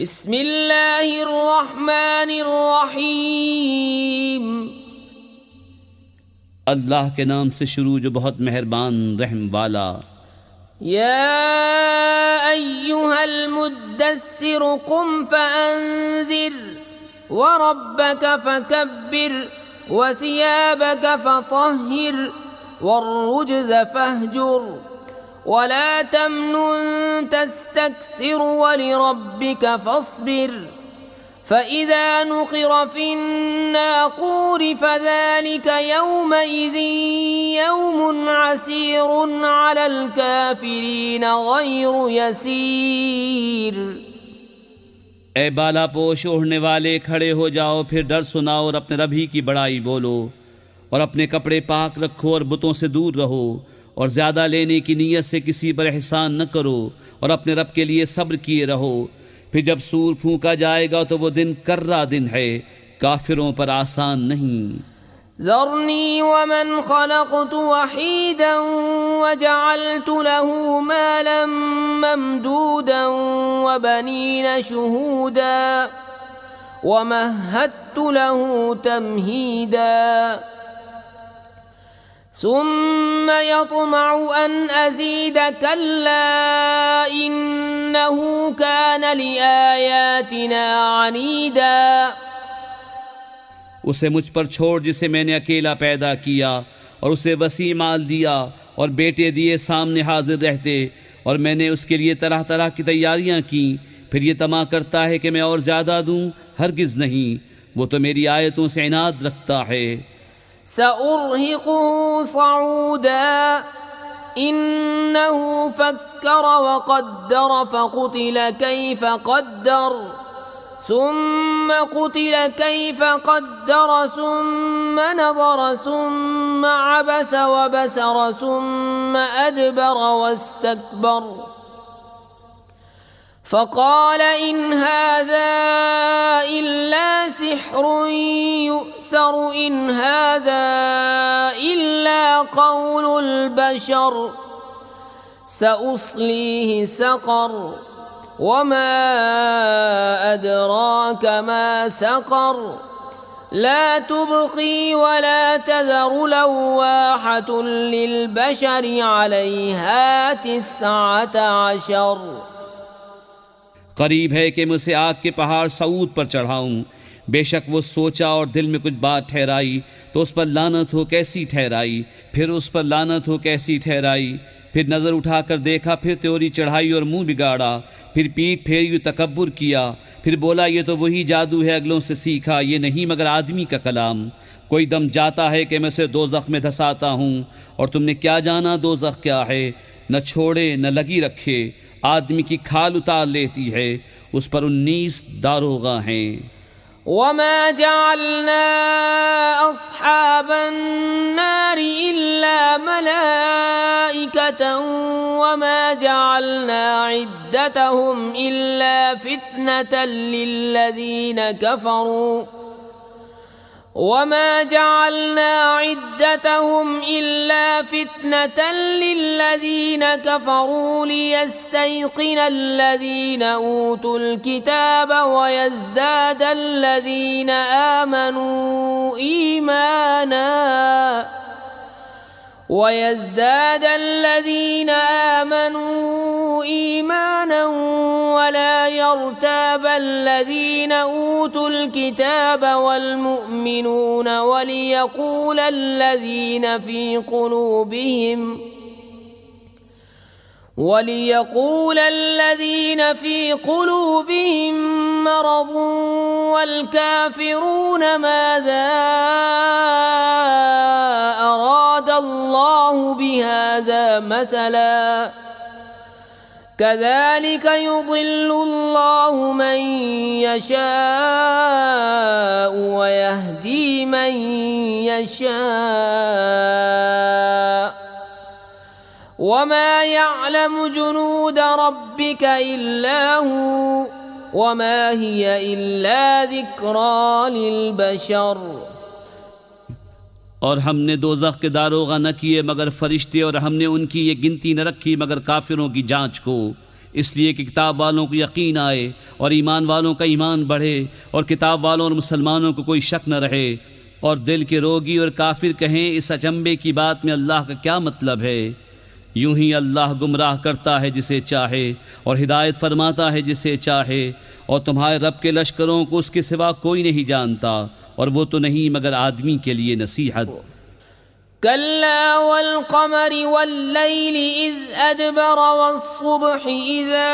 بسم اللہ الرحمن الرحیم، اللہ کے نام سے شروع جو بہت مہربان رحم والا۔ یا ایہا المدثر قم فانذر وربک فکبر وثیابک فطہر والرجز فاہجر ولا تمنن تستكثر ولربك فاصبر فإذا نقر في الناقور فذلك يومئذ يوم عسير على الكافرين غير يسير۔ اے بالا پوش اوڑھنے والے، کھڑے ہو جاؤ، پھر ڈر سناؤ اور اپنے رب ہی کی بڑائی بولو، اور اپنے کپڑے پاک رکھو اور بتوں سے دور رہو، اور زیادہ لینے کی نیت سے کسی پر احسان نہ کرو، اور اپنے رب کے لیے صبر کیے رہو۔ پھر جب سور پھونکا جائے گا تو وہ دن کرہ دن ہے، کافروں پر آسان نہیں۔ ذرنی ومن خلقت وحیدا وجعلت له مالا ممدودا وبنین شہودا ومہدت له تمہیدا ثم يطمع أن أزيد كلا إنه كان لآياتنا عنيدا۔ اسے مجھ پر چھوڑ جسے میں نے اکیلا پیدا کیا، اور اسے وسیع مال دیا اور بیٹے دیے سامنے حاضر رہتے، اور میں نے اس کے لیے طرح طرح کی تیاریاں کی، پھر یہ طمع کرتا ہے کہ میں اور زیادہ دوں، ہرگز نہیں، وہ تو میری آیتوں سے عناد رکھتا ہے۔ سأرهقه صعودا إنه فكر وقدر فقتل كيف قدر ثم قتل كيف قدر ثم نظر ثم عبس وبسر ثم أدبر واستكبر فقال إن هذا إلا سحر يؤثر إن هذا إلا قول البشر سأصليه سقر وما أدراك ما سقر لا تبقي ولا تذر لواحة للبشر عليها 19۔ قریب ہے کہ میں اسے آگ کے پہاڑ سعود پر چڑھاؤں، بے شک وہ سوچا اور دل میں کچھ بات ٹھہرائی تو اس پر لعنت ہو کیسی ٹھہرائی، پھر اس پر لعنت ہو کیسی ٹھہرائی، پھر نظر اٹھا کر دیکھا، پھر تیوری چڑھائی اور منہ بگاڑا، پھر پیٹھ پھیری اور تکبر کیا، پھر بولا یہ تو وہی جادو ہے اگلوں سے سیکھا، یہ نہیں مگر آدمی کا کلام۔ کوئی دم جاتا ہے کہ میں اسے دوزخ میں دھساتا ہوں، اور تم نے کیا جانا دوزخ کیا ہے، نہ چھوڑے نہ لگی رکھے، آدمی کی کھال اتار لیتی ہے، اس پر 19 داروغہ ہیں۔ وما جعلنا اصحاب النار الا ملائكة وما جعلنا عدتهم الا فتنة للذين كفروا وما جعلنا عدتهم إلا فتنة للذين كفروا ليستيقن الذين أوتوا الكتاب ويزداد الذين آمنوا إيمانا ولا يرتاب الذين أوتوا الكتاب والمؤمنون وليقول الذين في قلوبهم مرض والكافرون ماذا أراد الله بهذا مثلا كذلك يضل الله من يشاء ويهدي من يشاء وما يعلم جنود ربك إلا هو وما هي إلا ذكرى للبشر۔ اور ہم نے دوزخ کے داروغہ نہ کیے مگر فرشتے، اور ہم نے ان کی یہ گنتی نہ رکھی مگر کافروں کی جانچ کو، اس لیے کہ کتاب والوں کو یقین آئے اور ایمان والوں کا ایمان بڑھے اور کتاب والوں اور مسلمانوں کو کوئی شک نہ رہے، اور دل کے روگی اور کافر کہیں اس اچنبے کی بات میں اللہ کا کیا مطلب ہے؟ یوں ہی اللہ گمراہ کرتا ہے جسے چاہے اور ہدایت فرماتا ہے جسے چاہے، اور تمہارے رب کے لشکروں کو اس کے سوا کوئی نہیں جانتا، اور وہ تو نہیں مگر آدمی کے لیے نصیحت۔ كلا والقمر والليل إذ أدبر والصبح إذا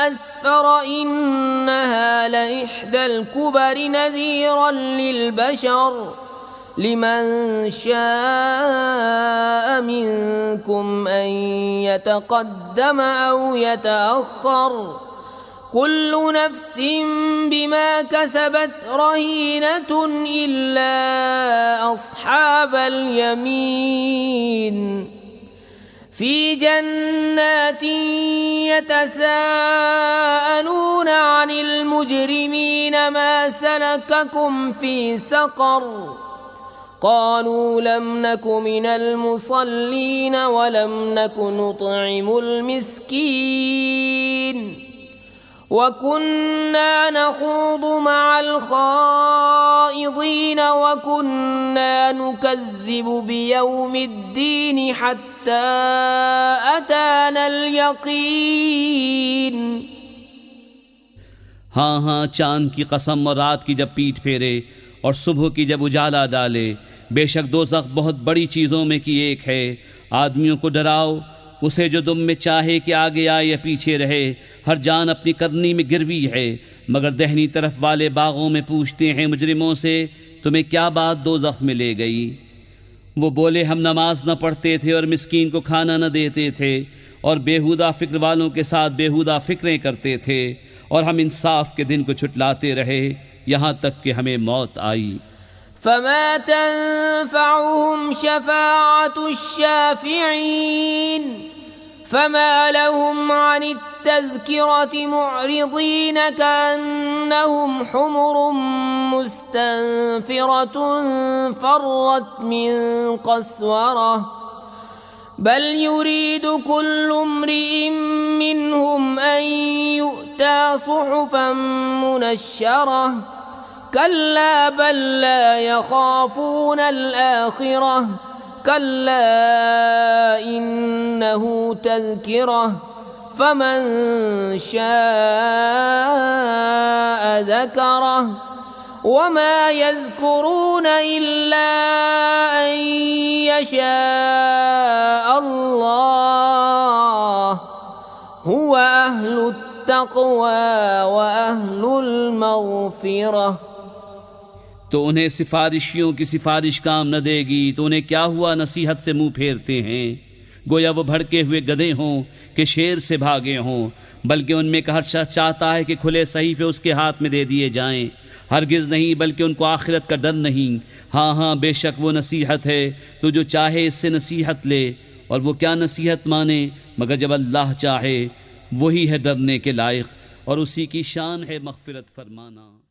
أسفر إنها لإحدى الكبر نذيرا للبشر لمن شاء منكم أن يتقدم أو يتأخر كل نفس بما كسبت رهينة إلا أصحاب اليمين في جنات يتساءلون عن المجرمين ما سلككم في سقر قالوا لم نك من المصلين ولم نك نطعم المسكين وكنا نخوض مع الخائضين وكنا نكذب بيوم الدين حتى أتانا اليقين۔ ہاں ہاں، چاند کی قسم اور رات کی جب پیٹھ پھیرے اور صبح کی جب اجالا ڈالے، بے شک دوزخ بہت بڑی چیزوں میں کی ایک ہے۔ آدمیوں کو ڈراؤ، اسے جو دم میں چاہے کہ آگے آئے یا پیچھے رہے، ہر جان اپنی کرنی میں گروی ہے، مگر دہنی طرف والے باغوں میں پوچھتے ہیں مجرموں سے تمہیں کیا بات دوزخ میں لے گئی؟ وہ بولے ہم نماز نہ پڑھتے تھے اور مسکین کو کھانا نہ دیتے تھے اور بےہودہ فکر والوں کے ساتھ بےہودہ فکریں کرتے تھے، اور ہم انصاف کے دن کو چھٹلاتے رہے یہاں تک کہ ہمیں موت آئی۔ فما تنفعهم شفاعة الشافعين فما لهم عن التذكرة معرضين كأنهم حمر مستنفرة فرت من قسورة بل يريد كل امرئ منهم أن يؤتى صحفا منشرة كلا بل لا يخافون الآخرة كلا إنه تذكرة فمن شاء ذكره وما يذكرون إلا أن يشاء الله هو أهل التقوى وأهل المغفرة۔ تو انہیں سفارشیوں کی سفارش کام نہ دے گی، تو انہیں کیا ہوا نصیحت سے منہ پھیرتے ہیں؟ گویا وہ بھڑکے ہوئے گدھے ہوں کہ شیر سے بھاگے ہوں، بلکہ ان میں کا ہر شخص چاہتا ہے کہ کھلے صحیفے اس کے ہاتھ میں دے دیے جائیں۔ ہرگز نہیں، بلکہ ان کو آخرت کا ڈر نہیں۔ ہاں ہاں، بے شک وہ نصیحت ہے، تو جو چاہے اس سے نصیحت لے، اور وہ کیا نصیحت مانے مگر جب اللہ چاہے، وہی ہے ڈرنے کے لائق، اور اسی کی شان ہے مغفرت فرمانا۔